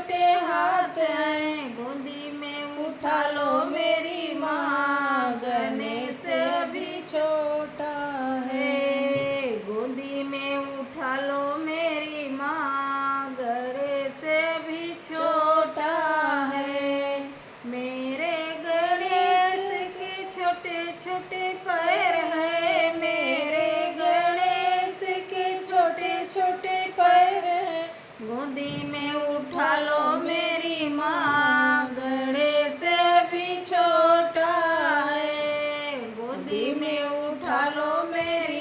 छोटे हाथ हैं, गोदी में उठा लो मेरी माँ, गणेश अभी छोटा है। गोदी में उठा लो मेरी माँ, गणेश अभी छोटा है। मेरे गणेश के छोटे छोटे पैर हैं, मेरे गणेश के छोटे छोटे पैर हैं, गोदी में उठा लो मेरी माँ, गणेश अभी छोटा है। गोदी में उठा लो मेरी